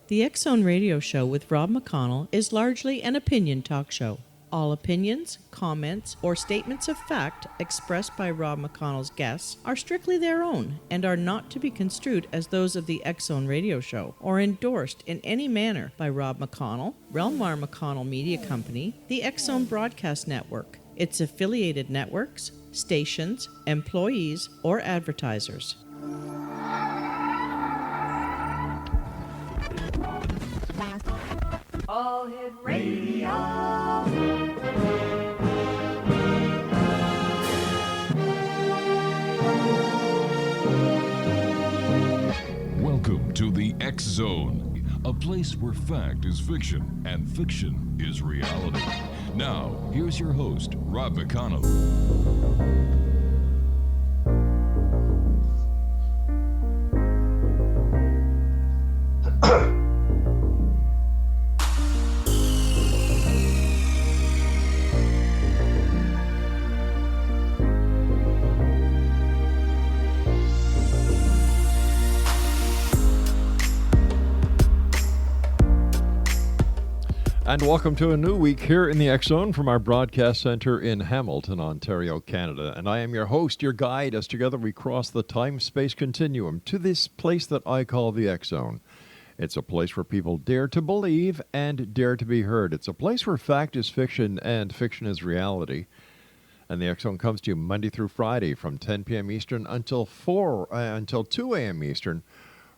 The X Zone Radio Show with Rob McConnell is largely an opinion talk show. All opinions, comments, or statements of fact expressed by Rob McConnell's guests are strictly their own and are not to be construed as those of the X Zone Radio Show or endorsed in any manner by Rob McConnell, Relmar McConnell Media Company, the X Zone Broadcast Network, its affiliated networks, stations, employees, or advertisers. All Hit Radio. Welcome to the X Zone, a place where fact is fiction and fiction is reality. Now, here's your host, Rob McConnell. And welcome to a new week here in the X Zone from our broadcast center in Hamilton, Ontario, Canada. And I am your host, your guide, as together we cross the time-space continuum to this place that I call the X Zone. It's a place where people dare to believe and dare to be heard. It's a place where fact is fiction and fiction is reality. And the X Zone comes to you Monday through Friday from 10 p.m. Eastern until 2 a.m. Eastern,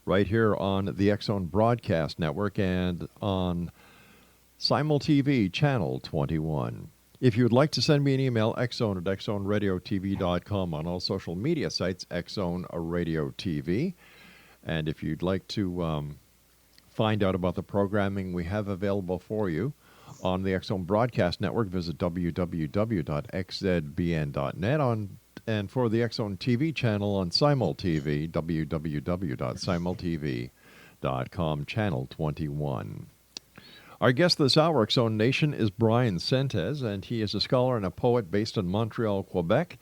right here on the X Zone Broadcast Network and on Simul TV, Channel 21. If you would like to send me an email, xzone at xzoneradiotv.com, on all social media sites, Xzone Radio TV. And if you'd like to find out about the programming we have available for you on the X Zone Broadcast Network, visit www.xzbn.net. And for the X Zone TV channel on Simul TV, www.simultv.com, Channel 21. Our guest this hour, X Zone Nation, is BRYAN SENTES, and he is a scholar and a poet based in Montreal, Quebec.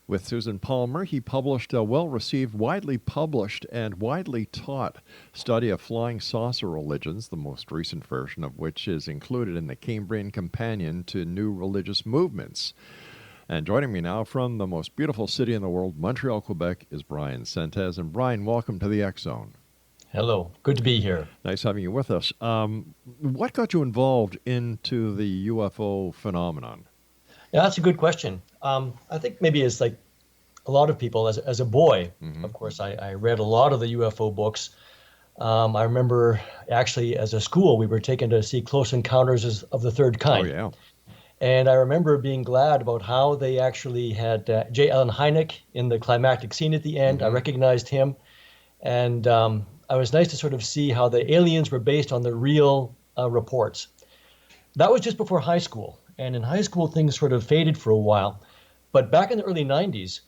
With Susan Palmer, he published a well-received, widely published, and widely taught study of flying saucer religions, the most recent version of which is included in the Cambrian Companion to New Religious Movements. And joining me now from the most beautiful city in the world, Montreal, Quebec, is BRYAN SENTES. And BRYAN, welcome to the X Zone. Hello. Good to be here. Nice having you with us. What got you involved into the UFO phenomenon? Yeah, that's a good question. I think maybe it's like a lot of people, as a boy, of course, I read a lot of the UFO books. I remember actually as a school, we were taken to see Close Encounters of the Third Kind. Oh, yeah. And I remember being glad about how they actually had J. Allen Hynek in the climactic scene at the end. I recognized him. And it was nice to sort of see how the aliens were based on the real reports. That was just before high school. And in high school, things sort of faded for a while. But back in the early 90s,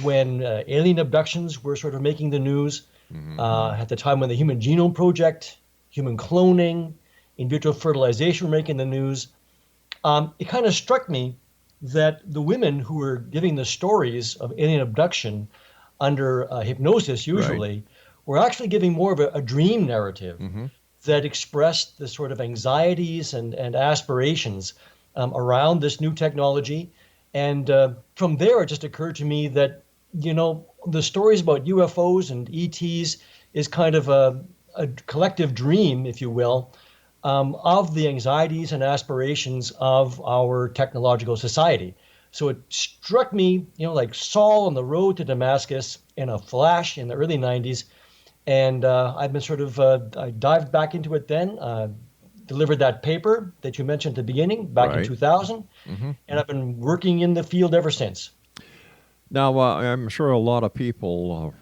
when alien abductions were sort of making the news, at the time when the Human Genome Project, human cloning, in vitro fertilization were making the news, it kind of struck me that the women who were giving the stories of alien abduction under hypnosis usually, were actually giving more of a dream narrative that expressed the sort of anxieties and aspirations around this new technology. And from there, it just occurred to me that, the stories about UFOs and ETs is kind of a collective dream, if you will, of the anxieties and aspirations of our technological society. So it struck me, like Saul on the road to Damascus in a flash in the early 90s. And I've been sort of, I dived back into it then, delivered that paper that you mentioned at the beginning, back in 2000. And I've been working in the field ever since. Now, I'm sure a lot of people,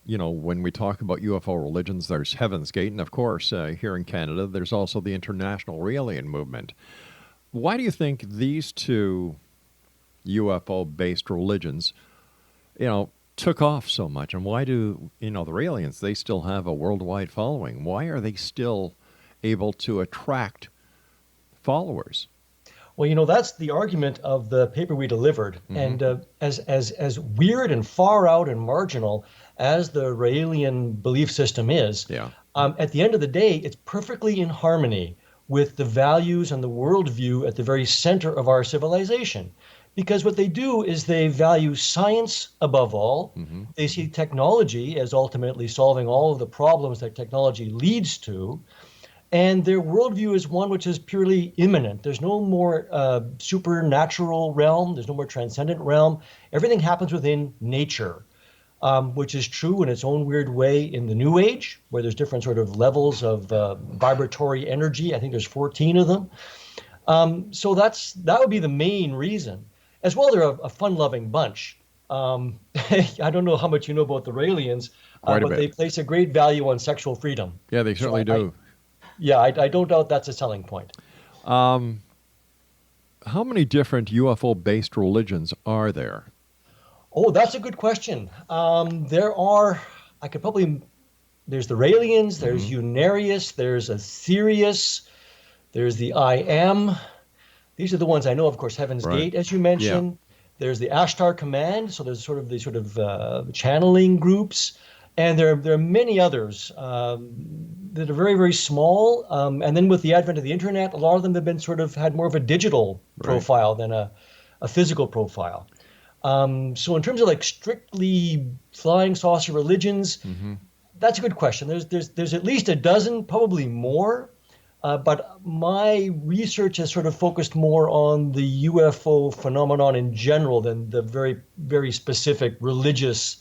when we talk about UFO religions, there's Heaven's Gate. And of course, here in Canada, there's also the International Alien Movement. Why do you think these two UFO-based religions, took off so much? And why do, the aliens, they still have a worldwide following? Why are they still able to attract followers? Well, that's the argument of the paper we delivered. And as weird and far out and marginal as the alien belief system is, At the end of the day, it's perfectly in harmony with the values and the worldview at the very center of our civilization. Because what they do is they value science above all. They see technology as ultimately solving all of the problems that technology leads to. And their worldview is one which is purely immanent. There's no more supernatural realm. There's no more transcendent realm. Everything happens within nature, which is true in its own weird way in the New Age, where there's different sort of levels of vibratory energy. I think there's 14 of them. So that would be the main reason. As well, they're a fun-loving bunch. I don't know how much you know about the Raelians, but they place a great value on sexual freedom. Yeah, they certainly do. I don't doubt that's a selling point. How many different UFO-based religions are there? Oh, that's a good question. There are, there's the Raelians, there's Unarius, there's Aetherius, there's the I Am. These are the ones I know, of course, Heaven's Gate, as you mentioned. Yeah. There's the Ashtar Command, so there's sort of channeling groups. And there are many others that are very, very small. And then with the advent of the internet, a lot of them have been had more of a digital profile than a physical profile. So in terms of strictly flying saucer religions, that's a good question. There's at least a dozen, probably more. But my research has sort of focused more on the UFO phenomenon in general than the very, very specific religious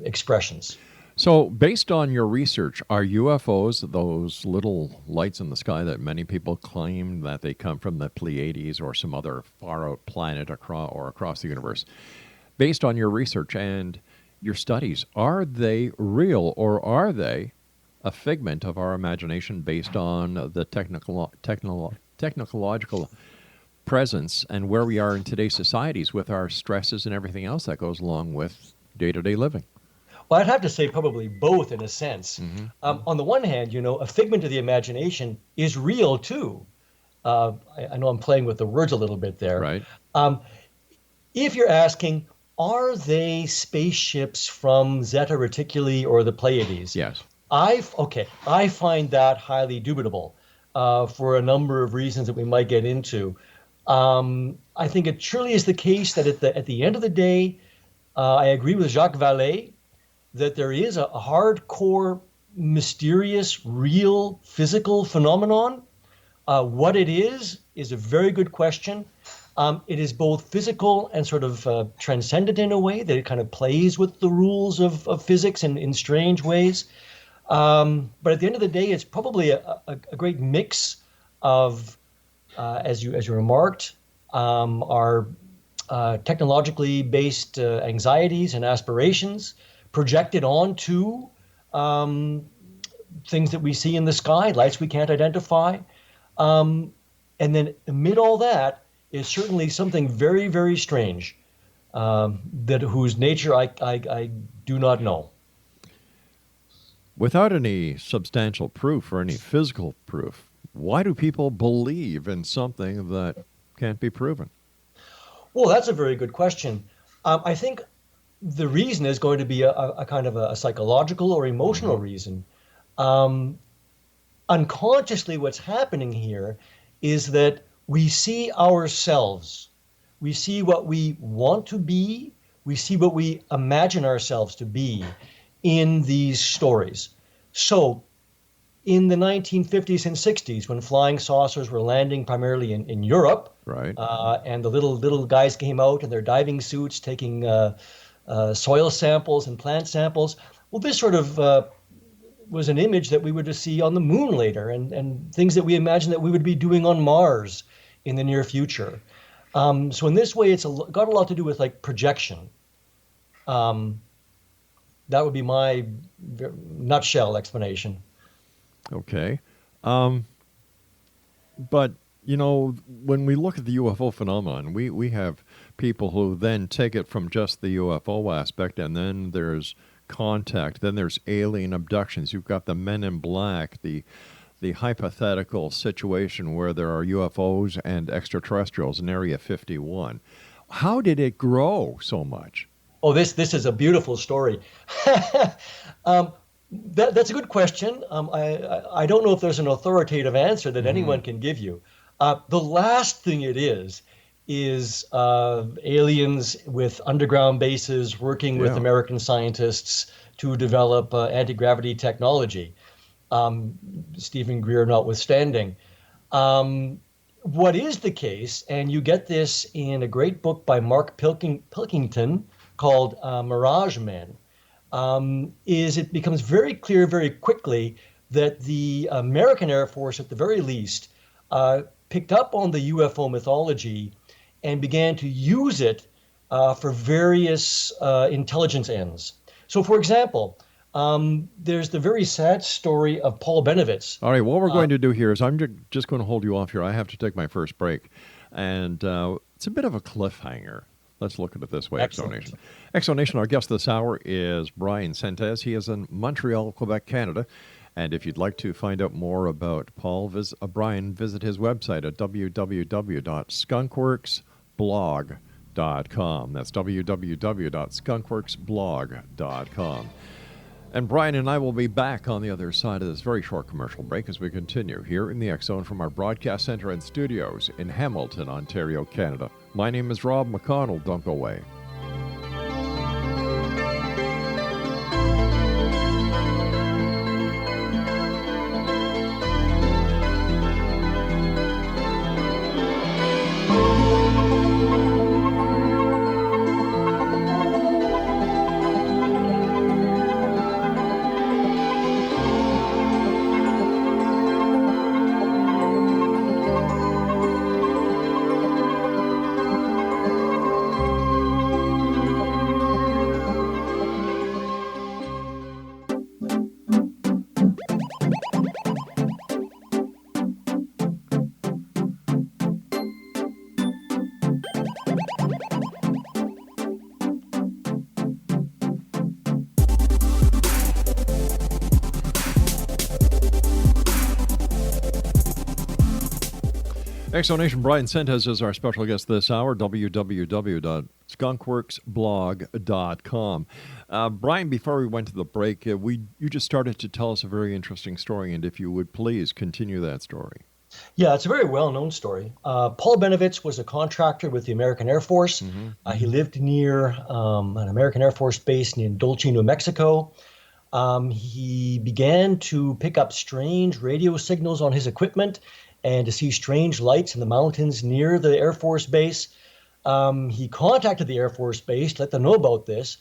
expressions. So based on your research, are UFOs those little lights in the sky that many people claim that they come from the Pleiades or some other far-out planet across the universe? Based on your research and your studies, are they real or are they a figment of our imagination based on the technological presence and where we are in today's societies with our stresses and everything else that goes along with day-to-day living? Well, I'd have to say probably both in a sense. On the one hand, a figment of the imagination is real too. I know I'm playing with the words a little bit there. Right. If you're asking, are they spaceships from Zeta Reticuli or the Pleiades? Yes. I find that highly dubitable for a number of reasons that we might get into. I think it truly is the case that at the end of the day, I agree with Jacques Vallée that there is a hardcore, mysterious, real, physical phenomenon. What it is a very good question. It is both physical and sort of transcendent in a way that it kind of plays with the rules of physics in strange ways. But at the end of the day, it's probably a great mix of, as you remarked, our technologically based anxieties and aspirations projected onto things that we see in the sky, lights we can't identify. And then amid all that is certainly something very, very strange whose nature I do not know. Without any substantial proof or any physical proof, why do people believe in something that can't be proven? Well, that's a very good question. I think the reason is going to be a kind of a psychological or emotional reason. Unconsciously, what's happening here is that we see ourselves. We see what we want to be. We see what we imagine ourselves to be in these stories. So in the 1950s and 60s, when flying saucers were landing primarily in Europe, right, and the little guys came out in their diving suits taking soil samples and plant samples, well, this sort of was an image that we would see on the moon later, and things that we imagined that we would be doing on Mars in the near future. So in this way, it's got a lot to do with projection. That would be my nutshell explanation. Okay. But, when we look at the UFO phenomenon, we have people who then take it from just the UFO aspect, and then there's contact, then there's alien abductions. You've got the Men in Black, the hypothetical situation where there are UFOs and extraterrestrials in Area 51. How did it grow so much? Oh, this is a beautiful story. That's a good question. I don't know if there's an authoritative answer that anyone can give you. The last thing it is aliens with underground bases working with Yeah. American scientists to develop anti-gravity technology, Stephen Greer notwithstanding. What is the case, and you get this in a great book by Mark Pilkington called Mirage Men, is it becomes very clear very quickly that the American Air Force, at the very least, picked up on the UFO mythology and began to use it for various intelligence ends. So, for example, there's the very sad story of Paul Benevitz. All right, what we're going to do here is I'm just going to hold you off here. I have to take my first break. And it's a bit of a cliffhanger. Let's look at it this way, Exonation. Exonation, our guest this hour is BRYAN Sentes. He is in Montreal, Quebec, Canada. And if you'd like to find out more about Paul, BRYAN, visit his website at www.skunkworksblog.com. That's www.skunkworksblog.com. And BRYAN and I will be back on the other side of this very short commercial break as we continue here in the X Zone from our broadcast center and studios in Hamilton, Ontario, Canada. My name is Rob McConnell. Don't go away. Exonation, BRYAN Sentes is our special guest this hour, www.skunkworksblog.com. BRYAN, before we went to the break, you just started to tell us a very interesting story, and if you would please continue that story. Yeah, it's a very well-known story. Paul Benevitz was a contractor with the American Air Force. He lived near an American Air Force base in Dulce, New Mexico. He began to pick up strange radio signals on his equipment and to see strange lights in the mountains near the Air Force base. He contacted the Air Force base to let them know about this,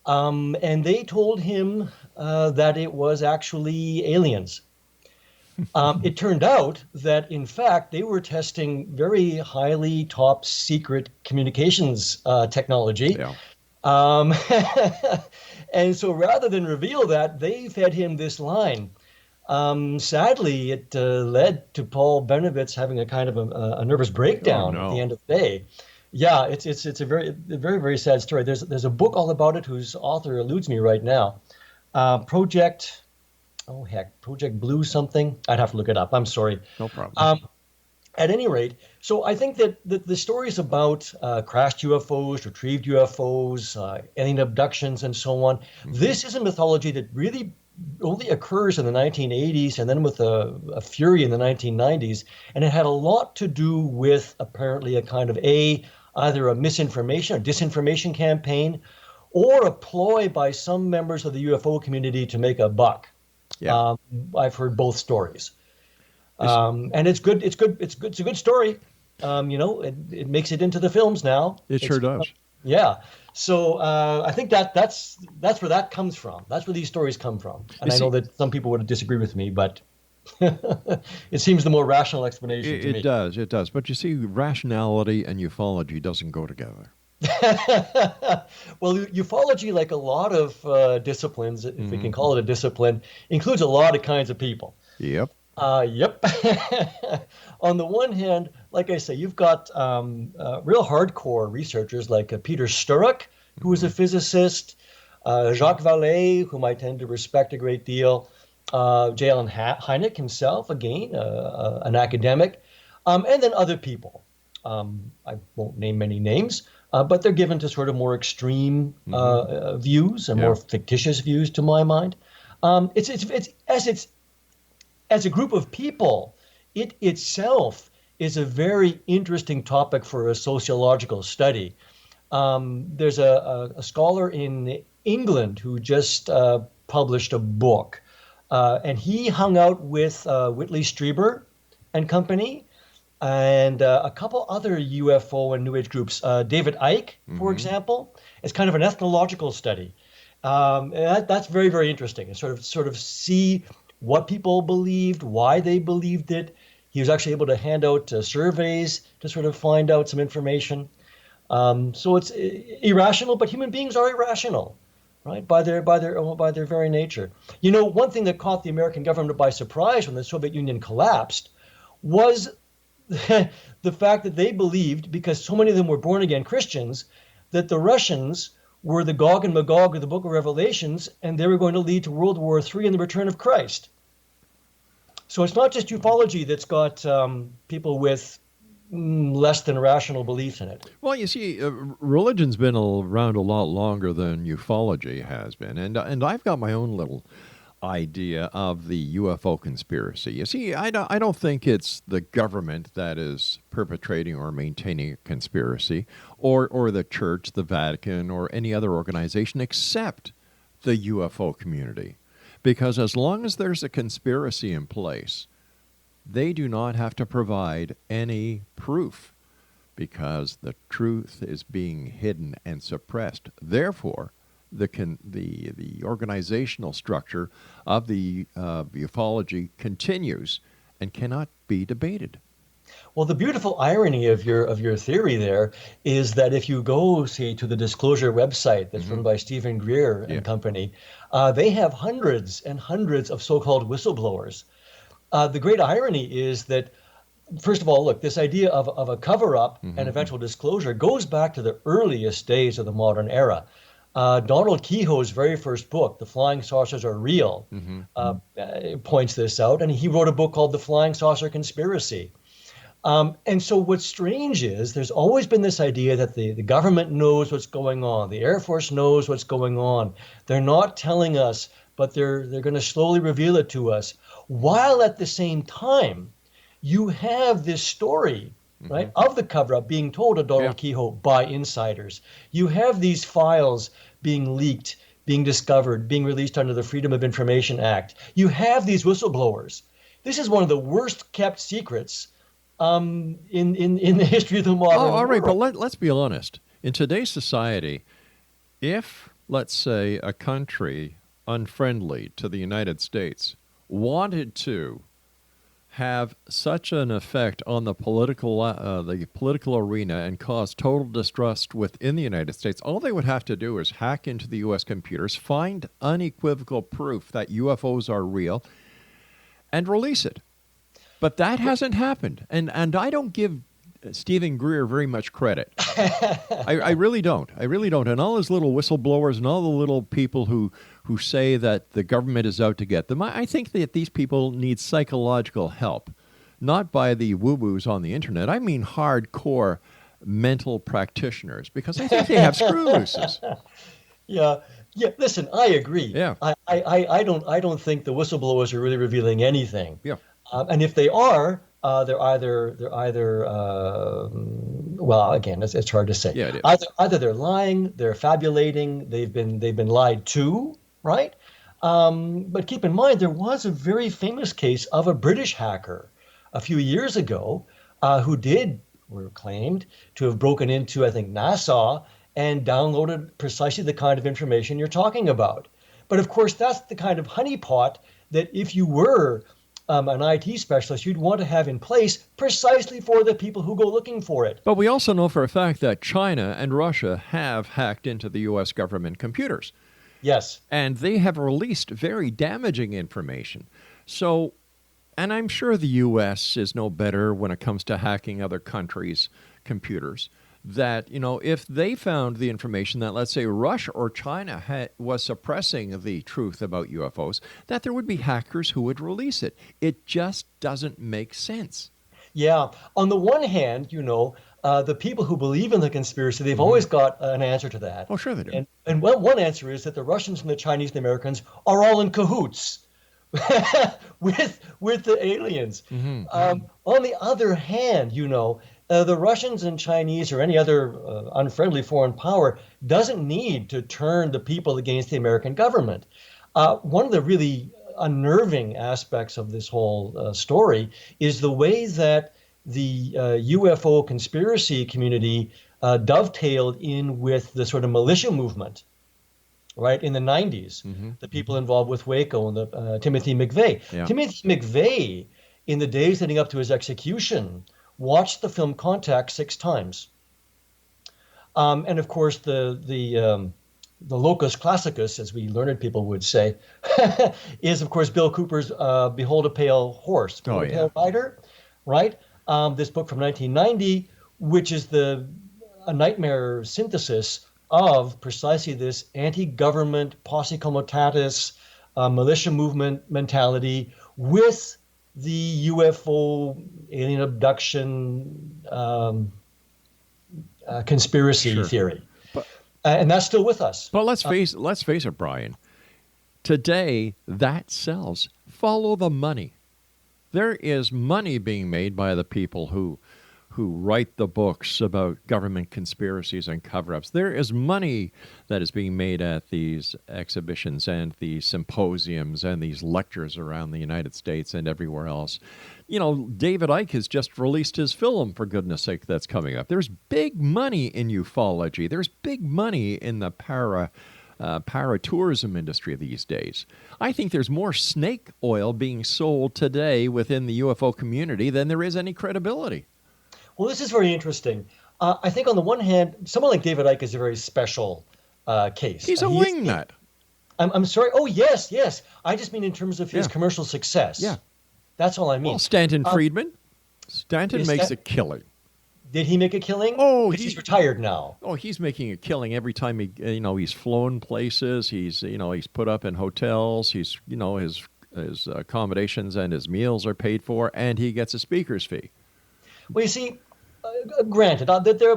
and they told him that it was actually aliens. It turned out that, in fact, they were testing very highly top secret communications technology. Yeah. And so rather than reveal that, they fed him this line. Sadly, it led to Paul Benevitz having a kind of a nervous breakdown at the end of the day. Yeah, it's a very, very sad story. There's a book all about it whose author eludes me right now. Project Blue something. I'd have to look it up. I'm sorry. No problem. At any rate, so I think that the stories about crashed UFOs, retrieved UFOs, alien abductions, and so on, this is a mythology that really only occurs in the 1980s and then with a fury in the 1990s. And it had a lot to do with apparently a kind of either a misinformation or disinformation campaign or a ploy by some members of the UFO community to make a buck. Yeah. I've heard both stories. And it's good. It's a good story. It makes it into the films now. It sure does. Yeah. So I think that's where that comes from. That's where these stories come from. And I know that some people would disagree with me, but it seems the more rational explanation to me. It does. But you see, rationality and ufology doesn't go together. Well, ufology, like a lot of disciplines, if we can call it a discipline, includes a lot of kinds of people. Yep. Yep. On the one hand, like I say, you've got real hardcore researchers like Peter Sturrock, who was a physicist, Jacques Vallée, whom I tend to respect a great deal, J. Allen Hynek himself, again, an academic, and then other people. I won't name many names, but they're given to sort of more extreme views and more fictitious views, to my mind. It's as a group of people, it itself is a very interesting topic for a sociological study. There's a scholar in England who just published a book, and he hung out with Whitley Strieber and company, and a couple other UFO and New Age groups. David Icke, for example, is kind of an ethnological study. And that's very, very interesting. And sort of see what people believed, why they believed it. He was actually able to hand out surveys to sort of find out some information. So it's irrational, but human beings are irrational, right? By their very nature. You know, one thing that caught the American government by surprise when the Soviet Union collapsed was the fact that they believed, because so many of them were born again Christians, that the Russians were the Gog and Magog of the Book of Revelations, and they were going to lead to World War III and the return of Christ. So it's not just ufology that's got people with less than rational beliefs in it. Well, you see, religion's been around a lot longer than ufology has been, and I've got my own little idea of the UFO conspiracy. You see, I don't think it's the government that is perpetrating or maintaining a conspiracy, or the church, the Vatican, or any other organization except the UFO community. Because as long as there's a conspiracy in place, they do not have to provide any proof, because the truth is being hidden and suppressed. Therefore, the organizational structure of the ufology continues and cannot be debated. Well, the beautiful irony of your theory there is that if you go, say, to the Disclosure website that's run by Stephen Greer and company, they have hundreds and hundreds of so-called whistleblowers. The great irony is that, first of all, look, this idea of a cover-up and eventual disclosure goes back to the earliest days of the modern era. Donald Kehoe's very first book, The Flying Saucers Are Real, points this out, and he wrote a book called The Flying Saucer Conspiracy. And so what's strange is there's always been this idea that the government knows what's going on, the Air Force knows what's going on. They're not telling us, but they're going to slowly reveal it to us, while at the same time you have this story, right, of the cover-up being told to Donald Kehoe by insiders. You have these files being leaked, being discovered, being released under the Freedom of Information Act. You have these whistleblowers. This is one of the worst kept secrets in the history of the modern world. All right, but let's be honest. In today's society, if, let's say, a country unfriendly to the United States wanted to have such an effect on the political arena and cause total distrust within the United States, all they would have to do is hack into the U.S. computers, find unequivocal proof that UFOs are real, and release it. But that hasn't happened, and I don't give Stephen Greer very much credit. I really don't. I really don't. And all his little whistleblowers and all the little people who say that the government is out to get them, I think that these people need psychological help, not by the woo-woos on the internet. I mean hardcore mental practitioners, because I think they have screw looses. Yeah. Listen, I agree. Yeah. I don't think the whistleblowers are really revealing anything. Yeah. And if they are, they're either well, again, it's hard to say. Yeah, it is. Either they're lying, they're fabulating, they've been lied to, right? But keep in mind, there was a very famous case of a British hacker a few years ago were claimed to have broken into, I think, NASA and downloaded precisely the kind of information you're talking about. But of course, that's the kind of honeypot that if you were an IT specialist, you'd want to have in place precisely for the people who go looking for it. But we also know for a fact that China and Russia have hacked into the U.S. government computers. Yes. And they have released very damaging information. So, and I'm sure the U.S. is no better when it comes to hacking other countries' computers. That, if they found the information that, let's say, Russia or China was suppressing the truth about UFOs, that there would be hackers who would release it. It just doesn't make sense. Yeah. On the one hand, the people who believe in the conspiracy, they've always got an answer to that. Oh, sure they do. And one answer is that the Russians and the Chinese and the Americans are all in cahoots with the aliens. On the other hand, the Russians and Chinese or any other unfriendly foreign power doesn't need to turn the people against the American government. One of the really unnerving aspects of this whole story is the way that the UFO conspiracy community dovetailed in with the sort of militia movement, right, in the 90s. The people involved with Waco and the Timothy McVeigh. Yeah. Timothy McVeigh, in the days leading up to his execution, watched the film Contact 6 times. And of course, the locus classicus, as we learned people would say, is, of course, Bill Cooper's Behold a Pale Horse, Behold a Pale Rider, right? This book from 1990, which is a nightmare synthesis of precisely this anti-government, posse comitatus, militia movement mentality with the UFO alien abduction conspiracy theory. And that's still with us. But let's face it, Brian. Today, that sells. Follow the money. There is money being made by the people who write the books about government conspiracies and cover-ups. There is money that is being made at these exhibitions and these symposiums and these lectures around the United States and everywhere else. David Icke has just released his film, for goodness sake, that's coming up. There's big money in ufology. There's big money in the para-tourism industry these days. I think there's more snake oil being sold today within the UFO community than there is any credibility. Well, this is very interesting. I think on the one hand, someone like David Icke is a very special case. He's a wingnut. I'm sorry. Oh, yes. I just mean in terms of his commercial success. Yeah. That's all I mean. Well, Stanton Friedman. Stanton makes a killing. Did he make a killing? Oh, he's retired now. Oh, he's making a killing every time he's flown places. He's put up in hotels. He's his accommodations and his meals are paid for, and he gets a speaker's fee. Well, you see, granted that there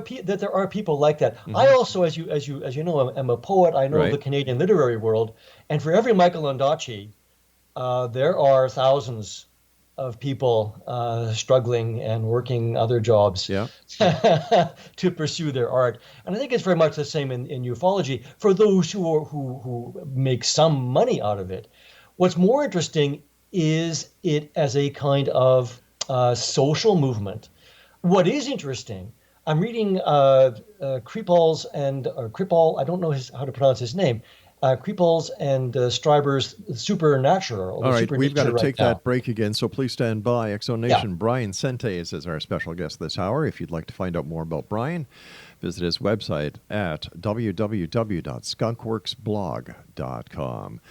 are people like that. I also, as you know, am a poet. I know the Canadian literary world, and for every Michael Ondaatje, there are thousands of people struggling and working other jobs to pursue their art. And I think it's very much the same in ufology for those who make some money out of it. What's more interesting is it as a kind of social movement. What is interesting, I'm reading Kripal's Kripal, I don't know how to pronounce his name, Kripal's and Stryber's Supernatural. All right, we've got to take that break again, so please stand by. Exo Nation, BRYAN SENTES is our special guest this hour. If you'd like to find out more about BRYAN, visit his website at www.skunkworksblog.com.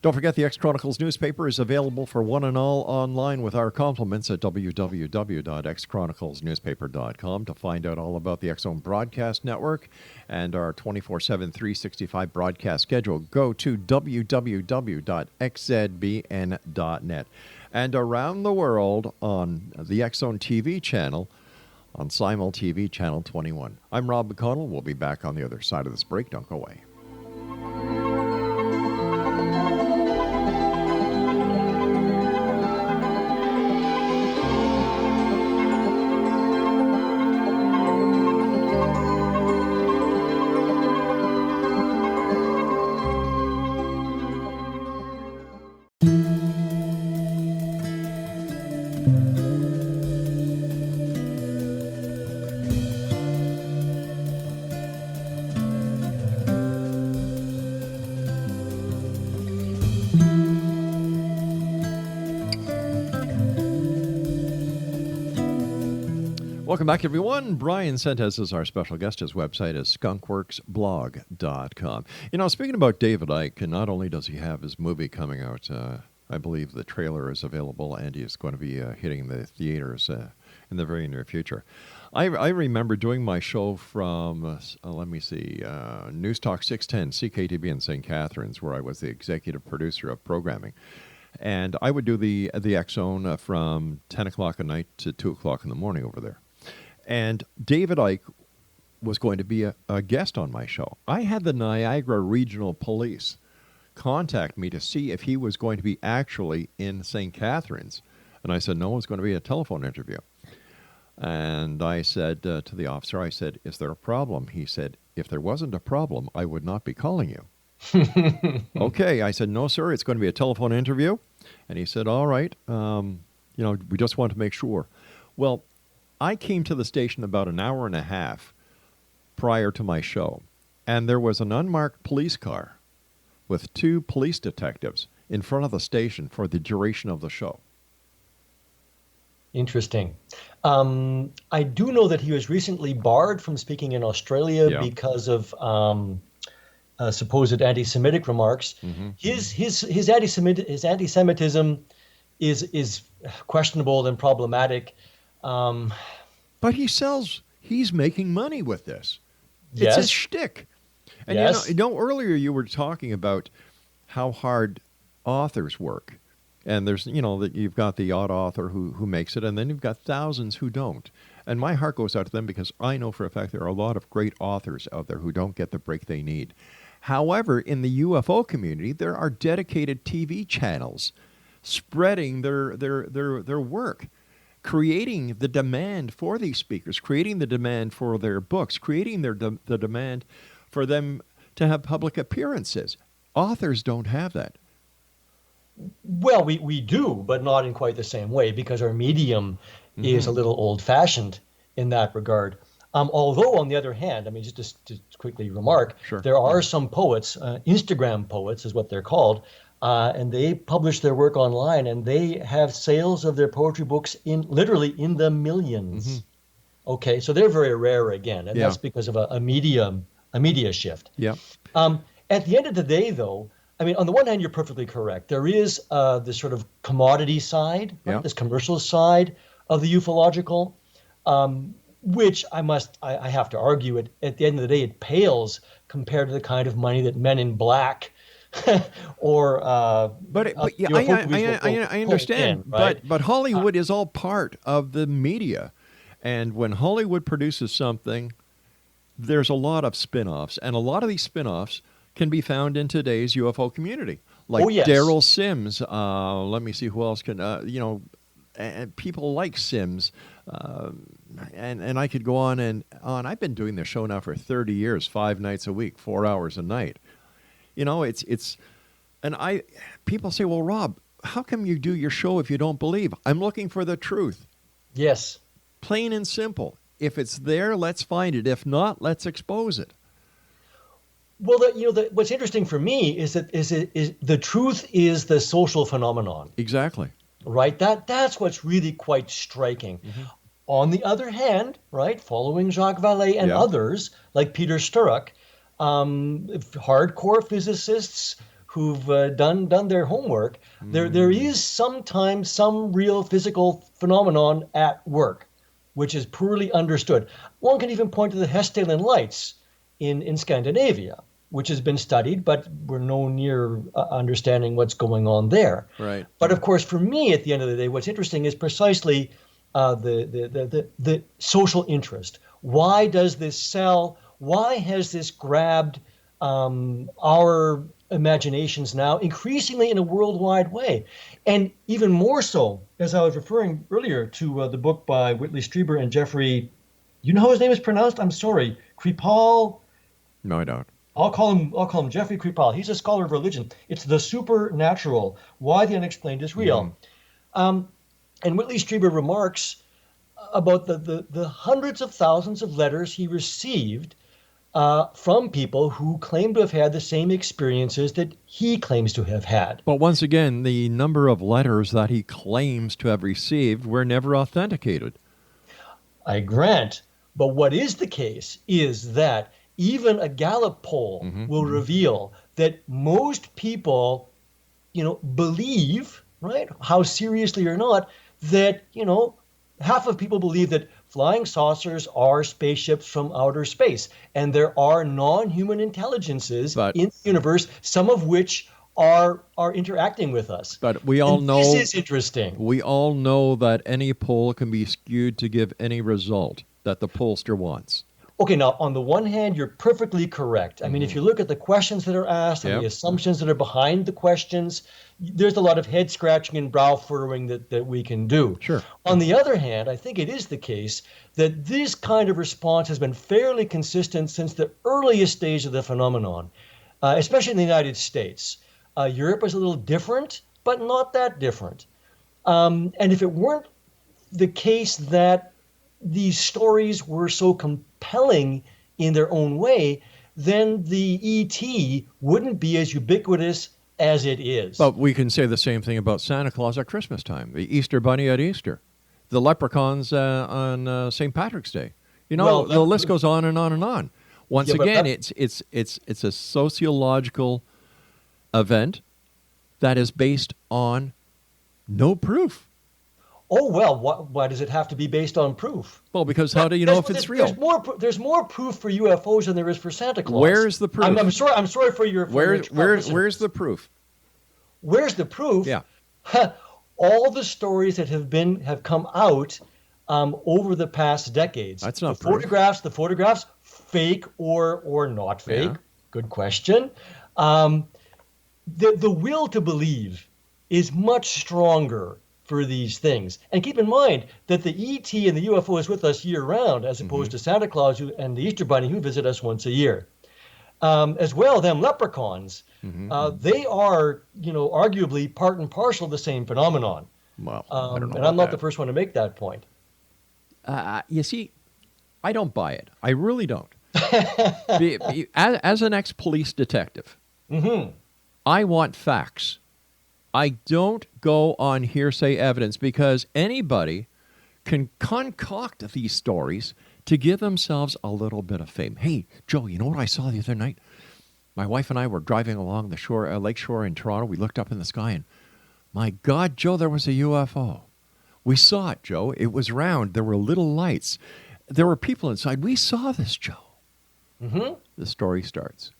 Don't forget, the X-Chronicles newspaper is available for one and all online with our compliments at www.xchroniclesnewspaper.com. To find out all about the X-Zone Broadcast Network and our 24/7, 365 broadcast schedule, go to www.xzbn.net. And around the world on the X-Zone TV channel, on Simul TV Channel 21. I'm Rob McConnell. We'll be back on the other side of this break. Don't go away. Welcome back, everyone. BRYAN SENTES is our special guest. His website is skunkworksblog.com. Speaking about David Icke, and not only does he have his movie coming out, I believe the trailer is available, and he is going to be hitting the theaters in the very near future. I remember doing my show from, News Talk 610, CKTB in St. Catharines, where I was the executive producer of programming. And I would do the X-Zone from 10 o'clock at night to 2 o'clock in the morning over there. And David Icke was going to be a guest on my show. I had the Niagara Regional Police contact me to see if he was going to be actually in St. Catharines. And I said, no, it's going to be a telephone interview. And I said to the officer, I said, is there a problem? He said, if there wasn't a problem, I would not be calling you. Okay. I said, no, sir, it's going to be a telephone interview. And he said, all right. We just want to make sure. Well, I came to the station about an hour and a half prior to my show, and there was an unmarked police car with 2 police detectives in front of the station for the duration of the show. Interesting. I do know that he was recently barred from speaking in Australia because of supposed anti-Semitic remarks. Mm-hmm. His anti-Semitism is questionable and problematic. But he's making money with this. Yes. It's his shtick. And yes. Earlier you were talking about how hard authors work. And there's, that you've got the odd author who makes it, and then you've got thousands who don't. And my heart goes out to them because I know for a fact there are a lot of great authors out there who don't get the break they need. However, in the UFO community, there are dedicated TV channels spreading their work, creating the demand for these speakers, creating the demand for their books, creating the demand for them to have public appearances. Authors don't have that. Well, we do, but not in quite the same way because our medium is a little old-fashioned in that regard. Although, on the other hand, I mean, just to quickly remark, Sure. there are some poets, Instagram poets is what they're called, and they publish their work online, and they have sales of their poetry books literally in the millions. Mm-hmm. Okay, so they're very rare again, and that's because of a media shift. Yeah. At the end of the day, though, I mean, on the one hand, you're perfectly correct. There is this sort of commodity side, right? This commercial side of the ufological, which I have to argue, at the end of the day, it pales compared to the kind of money that Men in Black or I understand, in, right? but Hollywood is all part of the media, and when Hollywood produces something, there's a lot of spin-offs, and a lot of these spin-offs can be found in today's UFO community, like Daryl Sims. Let me see who else can. And people like Sims, and I could go on and on. I've been doing this show now for 30 years, 5 nights a week, 4 hours a night. People say, well, Rob, how come you do your show if you don't believe? I'm looking for the truth. Yes. Plain and simple. If it's there, let's find it. If not, let's expose it. Well, what's interesting for me is that the truth is the social phenomenon. Exactly. Right? That's what's really quite striking. Mm-hmm. On the other hand, right, following Jacques Vallée and others like Peter Sturrock, hardcore physicists who've done their homework, there is sometimes some real physical phenomenon at work, which is poorly understood. One can even point to the Hessdalen lights in Scandinavia, which has been studied, but we're no near understanding what's going on there. Right. But of course, for me, at the end of the day, what's interesting is precisely the social interest. Why does this sell? Why has this grabbed our imaginations now increasingly in a worldwide way? And even more so, as I was referring earlier to the book by Whitley Strieber and Jeffrey, you know how his name is pronounced? I'm sorry, Kripal. No, I don't. I'll call him Jeffrey Kripal. He's a scholar of religion. It's the supernatural. Why the unexplained is real. And Whitley Strieber remarks about the hundreds of thousands of letters he received from people who claim to have had the same experiences that he claims to have had. But once again, the number of letters that he claims to have received were never authenticated. I grant. But what is the case is that even a Gallup poll will reveal that most people, believe, right, how seriously or not, that, half of people believe that flying saucers are spaceships from outer space. And there are non-human intelligences in the universe, some of which are interacting with us. But we all know this is interesting. We all know that any poll can be skewed to give any result. that the pollster wants. Okay, now, on the one hand, you're perfectly correct. I mean, if you look at the questions that are asked and the assumptions that are behind the questions, there's a lot of head scratching and brow furrowing that we can do. Sure. On the other hand, I think it is the case that this kind of response has been fairly consistent since the earliest days of the phenomenon, especially in the United States. Europe is a little different, but not that different. And if it weren't the case that these stories were so compelling in their own way, then the ET wouldn't be as ubiquitous as it is. But we can say the same thing about Santa Claus at Christmas time, the Easter Bunny at Easter, the leprechauns on St. Patrick's Day. You know, Well, the list goes on and on and on. Once Yeah, but again, that- it's a sociological event that is based on no proof. Oh, well, why does it have to be based on proof? Well, because how do you know if it's real? There's more proof for UFOs than there is for Santa Claus. Where's the proof? I'm sorry for your Where's the proof? Where's the proof? Yeah. All the stories that have come out over the past decades. That's not the proof. The photographs, fake or not fake. Yeah. Good question. The will to believe is much stronger for these things. And keep in mind that the ET and the UFO is with us year round, as opposed to Santa Claus and the Easter Bunny who visit us once a year. As well, them leprechauns, they are, arguably part and parcel of the same phenomenon. Well, I don't know And about I'm not that. the first one to make that point. You see, I don't buy it. I really don't. As an ex-police detective, I want facts. I don't go on hearsay evidence because anybody can concoct these stories to give themselves a little bit of fame. Hey, Joe, you know what I saw the other night? My wife and I were driving along the shore, lake shore in Toronto. We looked up in the sky and, my God, Joe, there was a UFO. We saw it, Joe. It was round. There were little lights. There were people inside. We saw this, Joe. The story starts.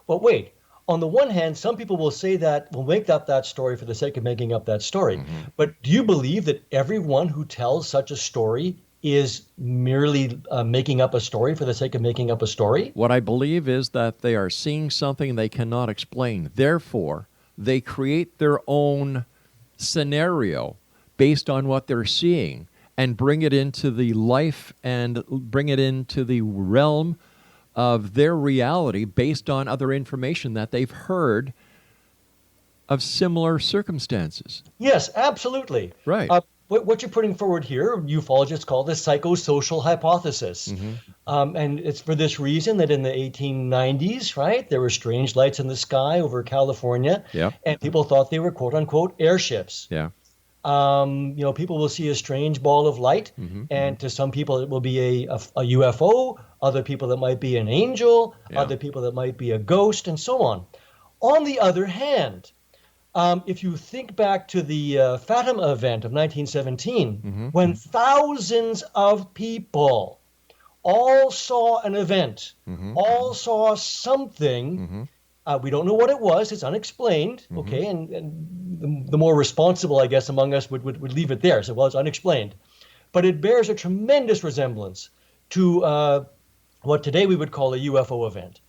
But wait, on the one hand, some people will say that, will make up that story for the sake of making up that story. But do you believe that everyone who tells such a story is merely making up a story for the sake of making up a story? What I believe is that they are seeing something they cannot explain. Therefore, they create their own scenario based on what they're seeing and bring it into the life and bring it into the realm of their reality based on other information that they've heard of similar circumstances. Yes, absolutely. Right. What you're putting forward here, ufologists call the psychosocial hypothesis. And it's for this reason that in the 1890s, right, there were strange lights in the sky over California, and people thought they were quote unquote airships. Yeah. People will see a strange ball of light, and to some people it will be a UFO, other people it might be an angel, other people that might be a ghost, and so on. On the other hand, if you think back to the Fatima event of 1917, when thousands of people all saw an event, all saw something, we don't know what it was, it's unexplained, okay, and the more responsible, I guess, among us would leave it there, so, well, it's unexplained. But it bears a tremendous resemblance to what today we would call a UFO event.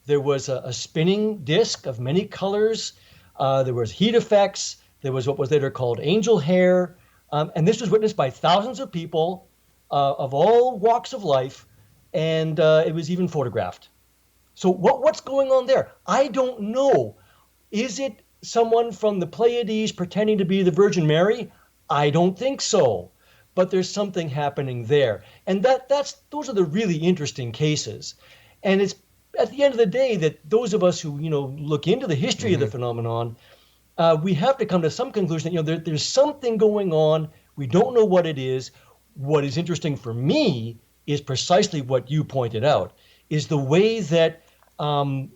There was a spinning disc of many colors, there was heat effects, there was what was later called angel hair, and this was witnessed by thousands of people of all walks of life, and it was even photographed. So what's going on there? I don't know. Is it someone from the Pleiades pretending to be the Virgin Mary? I don't think so. But there's something happening there. And those are the really interesting cases. And it's at the end of the day that those of us who, look into the history of the phenomenon, we have to come to some conclusion that, there's something going on. We don't know what it is. What is interesting for me is precisely what you pointed out, is the way that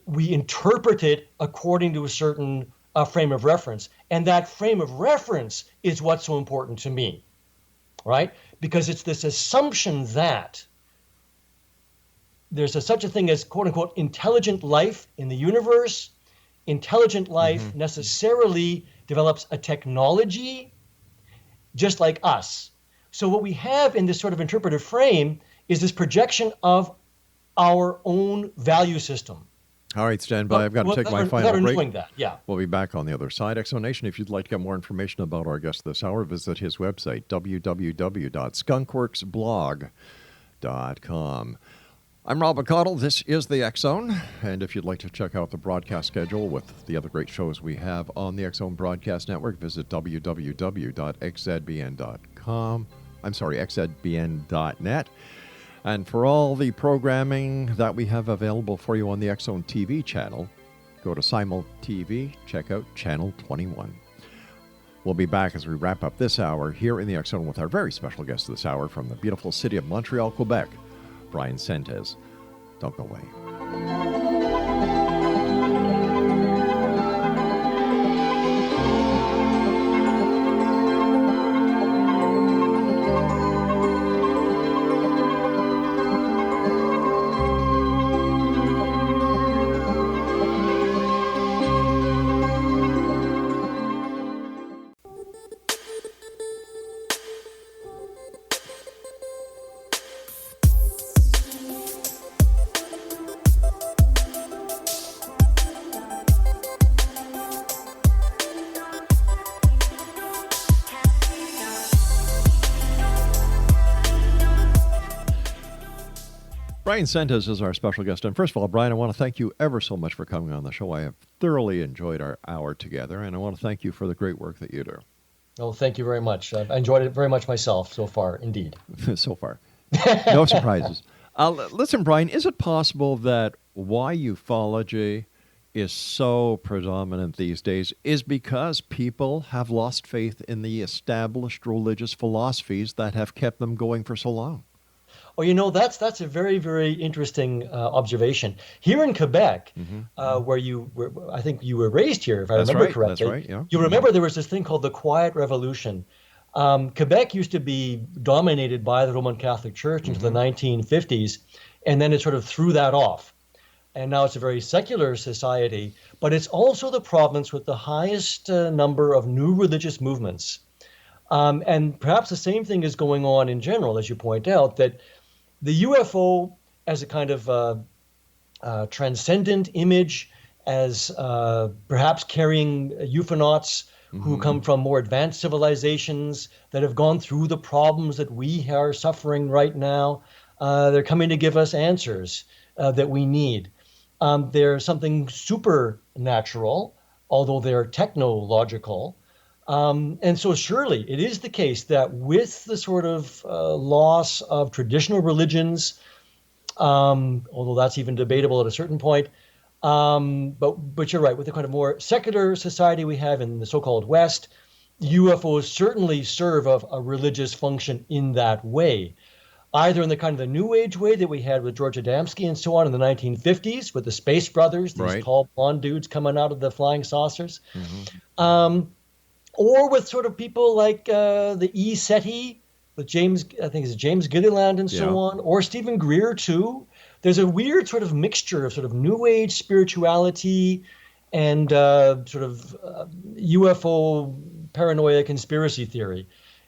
we interpret it according to a certain frame of reference. And that frame of reference is what's so important to me, right? Because it's this assumption that there's such a thing as, quote unquote, intelligent life in the universe. Intelligent life necessarily develops a technology just like us. So what we have in this sort of interpretive frame is this projection of our own value system. All right, stand by. I've got to take my final break. Knowing that, yeah. We'll be back on the other side. Exonation, if you'd like to get more information about our guest this hour, visit his website, www.skunkworksblog.com. I'm Rob McConnell. This is the X Zone. And if you'd like to check out the broadcast schedule with the other great shows we have on the X Zone Broadcast Network, visit www.xzbn.com. I'm sorry, xzbn.net. And for all the programming that we have available for you on the X Zone TV channel, go to Simul TV, check out Channel 21. We'll be back as we wrap up this hour here in the X Zone with our very special guest this hour from the beautiful city of Montreal, Quebec, BRYAN SENTES. Don't go away. BRYAN SENTES is our special guest. And first of all, BRYAN, I want to thank you ever so much for coming on the show. I have thoroughly enjoyed our hour together, and I want to thank you for the great work that you do. Oh, thank you very much. I enjoyed it very much myself so far, indeed. So far. No surprises. Listen, BRYAN, is it possible that why ufology is so predominant these days is because people have lost faith in the established religious philosophies that have kept them going for so long? Oh, that's a very, very interesting observation. Here in Quebec, where I think you were raised here, if I remember correctly. That's right, yeah. You remember there was this thing called the Quiet Revolution. Quebec used to be dominated by the Roman Catholic Church until the 1950s, and then it sort of threw that off. And now it's a very secular society, but it's also the province with the highest number of new religious movements. And perhaps the same thing is going on in general, as you point out, that the UFO as a kind of transcendent image, as perhaps carrying euphonauts who come from more advanced civilizations that have gone through the problems that we are suffering right now. They're coming to give us answers that we need. They're something supernatural, although they're technological. And so surely it is the case that with the sort of loss of traditional religions, although that's even debatable at a certain point, but you're right, with the kind of more secular society we have in the so-called West, UFOs certainly serve a religious function in that way, either in the kind of the New Age way that we had with George Adamski and so on in the 1950s with the Space Brothers, these tall blonde dudes coming out of the flying saucers. Or with sort of people like the SETI, with James Gilliland and so on, or Stephen Greer too. There's a weird sort of mixture of sort of New Age spirituality and sort of UFO paranoia conspiracy theory.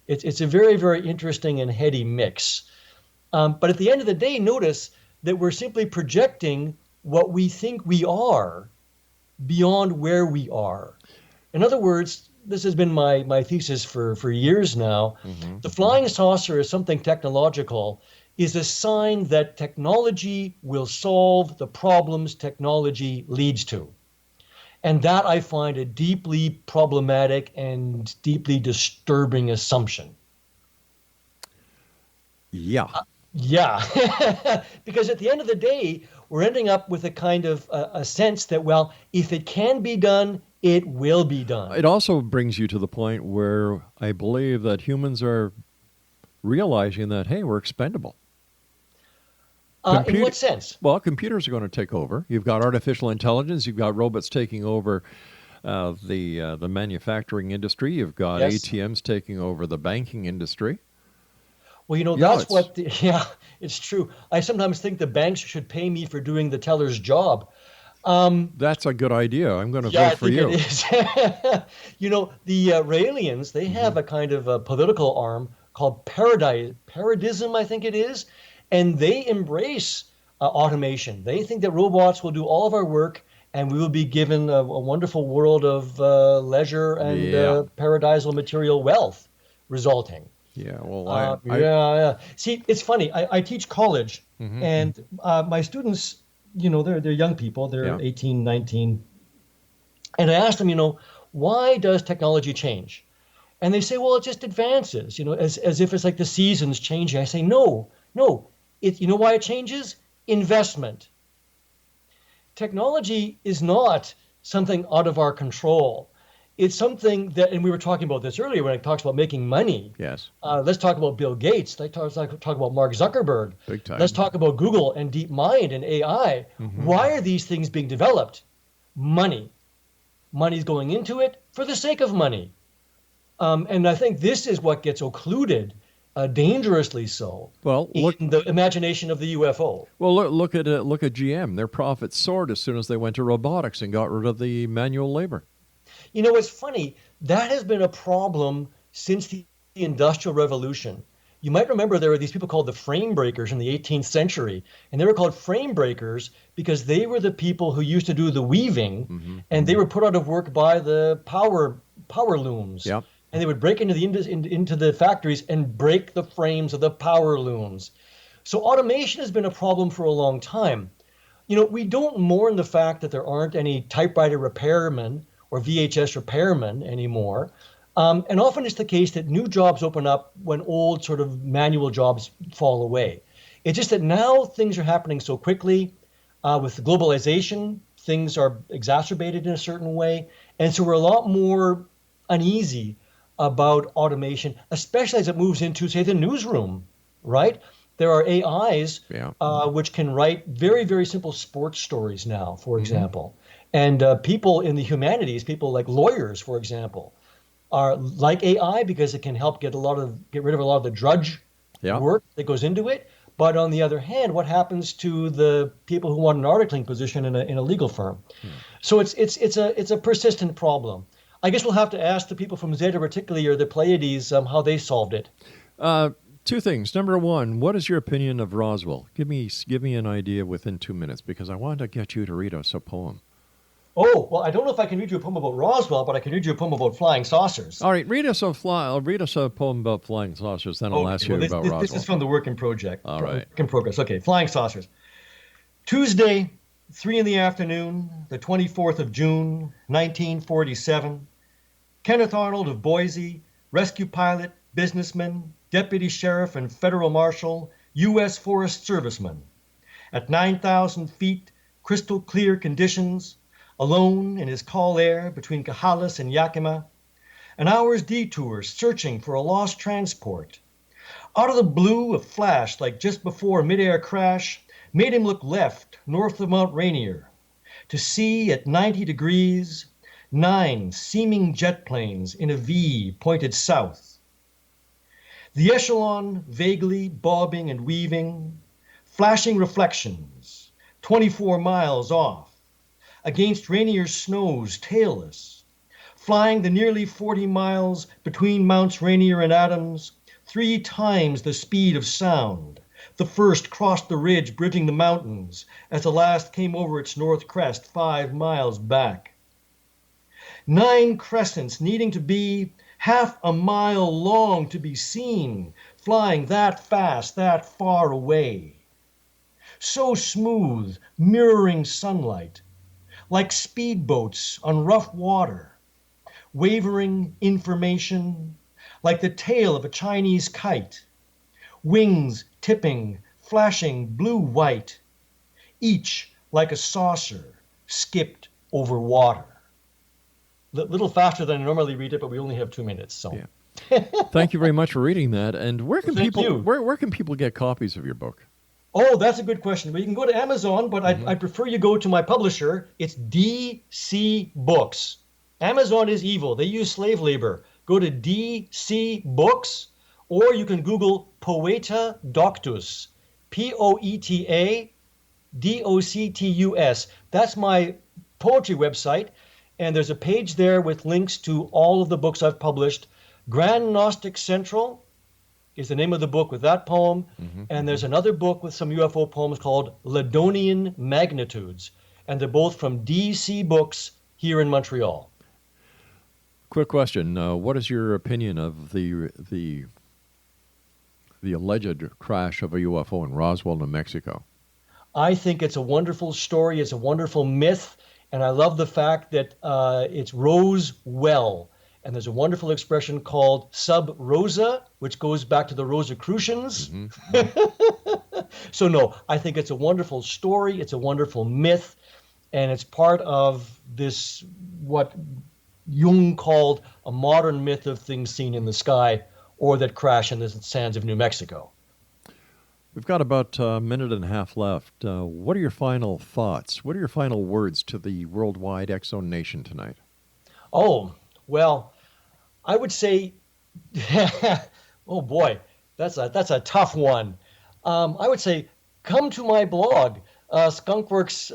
It's a very, very interesting and heady mix. But at the end of the day, notice that we're simply projecting what we think we are beyond where we are. In other words, this has been my thesis for years now. The flying saucer is something technological, is a sign that technology will solve the problems technology leads to. And that I find a deeply problematic and deeply disturbing assumption. Yeah. Because at the end of the day, we're ending up with a kind of a sense that, well, if it can be done, it will be done. It also brings you to the point where I believe that humans are realizing that, hey, we're expendable. In what sense? Well, computers are going to take over. You've got artificial intelligence. You've got robots taking over the manufacturing industry. You've got ATMs taking over the banking industry. Well, it's true. I sometimes think the banks should pay me for doing the teller's job. That's a good idea. I'm going to vote for you. It is. The Raelians, they have a kind of a political arm called Paradism, I think it is. and they embrace automation. They think that robots will do all of our work, and we will be given a wonderful world of leisure and Yeah. paradisal material wealth resulting. Yeah, well, Yeah. See, it's funny. I teach college, and my students, they're young people. They're Yeah. 18, 19. And I ask them, why does technology change? And they say, well, it just advances, as if it's like the seasons changing. I say, no. You know why it changes? Investment. Technology is not something out of our control. It's something that, and we were talking about this earlier when it talks about making money. yes, Let's talk about Bill Gates. Let's talk about Mark Zuckerberg. big time. Let's talk about Google and DeepMind and AI. Why are these things being developed? Money. Money's going into it for the sake of money. And I think this is what gets occluded, dangerously so, Well, look. in the imagination of the UFO. Well, look at GM. Their profits soared as soon as they went to robotics and got rid of the manual labor. It's funny. That has been a problem since the Industrial Revolution. You might remember there were these people called the frame breakers in the 18th century, and they were called frame breakers because they were the people who used to do the weaving, and they were put out of work by the power looms. Yep. And they would break into the factories and break the frames of the power looms. So automation has been a problem for a long time. We don't mourn the fact that there aren't any typewriter repairmen or VHS repairmen anymore. And often it's the case that new jobs open up when old sort of manual jobs fall away. It's just that now things are happening so quickly. With globalization, things are exacerbated in a certain way. And so we're a lot more uneasy about automation, especially as it moves into, say, the newsroom, right? There are AIs which can write very, very simple sports stories now, for example. And people in the humanities, people like lawyers, for example, are like AI because it can help get rid of a lot of the drudge work that goes into it. But on the other hand, what happens to the people who want an articling position in a legal firm? So it's a persistent problem. I guess we'll have to ask the people from Zeta Reticuli or the Pleiades how they solved it. Two things. Number one, what is your opinion of Roswell? Give me an idea within 2 minutes, because I want to get you to read us a poem. Oh, well, I don't know if I can read you a poem about Roswell, but I can read you a poem about flying saucers. All right, read us a poem about flying saucers, then I'll ask you about Roswell. This is from the Work in Project. All right. Work in Progress. Okay, flying saucers. Tuesday, 3 p.m, the 24th of June, 1947. Kenneth Arnold of Boise, rescue pilot, businessman, deputy sheriff, and federal marshal, U.S. Forest Serviceman. At 9,000 feet, crystal clear conditions, alone in his call air between Kahalas and Yakima, an hour's detour searching for a lost transport. Out of the blue, a flash like just before mid-air crash made him look left, north of Mount Rainier, to see at 90 degrees, 9 seeming jet planes in a V pointed south. The echelon vaguely bobbing and weaving, flashing reflections, 24 miles off, against Rainier's snows tailless, flying the nearly 40 miles between Mounts Rainier and Adams, 3 times the speed of sound. The first crossed the ridge bridging the mountains as the last came over its north crest 5 miles back. 9 crescents needing to be half a mile long to be seen, flying that fast, that far away. So smooth, mirroring sunlight, like speedboats on rough water, wavering information, like the tail of a Chinese kite, wings tipping, flashing blue-white, each like a saucer skipped over water. Little faster than I normally read it, but we only have 2 minutes. So, Thank you very much for reading that. And where can Thank you. where can people get copies of your book? Oh, that's a good question. Well, you can go to Amazon, but I prefer you go to my publisher. It's DC Books. Amazon is evil. They use slave labor. Go to DC Books, or you can Google Poeta Doctus, POETA DOCTUS. That's my poetry website. And there's a page there with links to all of the books I've published. Grand Gnostic Central, is the name of the book with that poem. And there's another book with some UFO poems called Ladonian Magnitudes. And they're both from DC Books here in Montreal. Quick question. What is your opinion of the alleged crash of a UFO in Roswell, New Mexico? I think it's a wonderful story. It's a wonderful myth. And I love the fact that it's Rose well. And there's a wonderful expression called sub rosa, which goes back to the Rosicrucians. So no, I think it's a wonderful story. It's a wonderful myth. And it's part of this, what Jung called a modern myth of things seen in the sky or that crash in the sands of New Mexico. We've got about a minute and a half left. What are your final thoughts? What are your final words to the worldwide X-Zone Nation tonight? Oh, well, I would say, oh boy, that's a tough one. I would say, come to my blog, Skunkworks,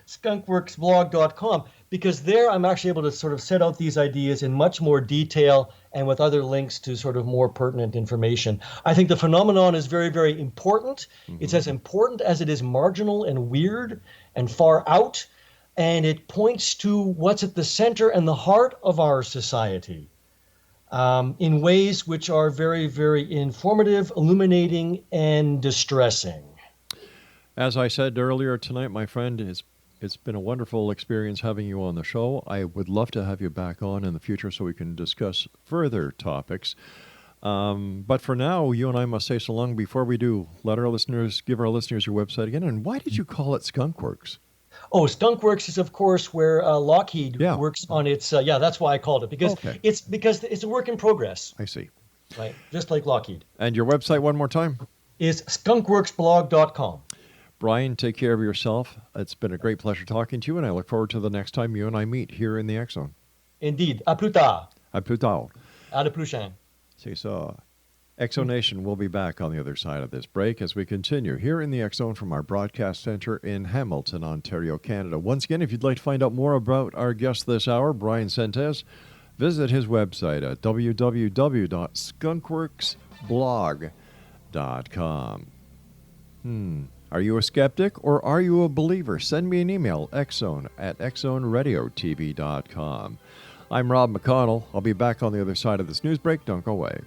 skunkworksblog.com, because there I'm actually able to sort of set out these ideas in much more detail and with other links to sort of more pertinent information. I think the phenomenon is very, very important. It's as important as it is marginal and weird and far out. And it points to what's at the center and the heart of our society in ways which are very, very informative, illuminating, and distressing. As I said earlier tonight, my friend, it's been a wonderful experience having you on the show. I would love to have you back on in the future so we can discuss further topics. But for now, you and I must say so long. Before we do, give our listeners your website again. And why did you call it Skunkworks? Oh, Skunkworks is, of course, where Lockheed works on its. That's why I called it, because it's a work in progress. I see. Right, just like Lockheed. And your website, one more time? Is skunkworksblog.com. Bryan, take care of yourself. It's been a great pleasure talking to you, and I look forward to the next time you and I meet here in the X-Zone. Indeed. À plus tard. À plus tard. À la prochaine. C'est ça. X-Zone Nation will be back on the other side of this break as we continue here in the X-Zone from our broadcast center in Hamilton, Ontario, Canada. Once again, if you'd like to find out more about our guest this hour, BRYAN SENTES, visit his website at www.skunkworksblog.com. Are you a skeptic or are you a believer? Send me an email, xzone@xzoneradiotv.com. I'm Rob McConnell. I'll be back on the other side of this news break. Don't go away.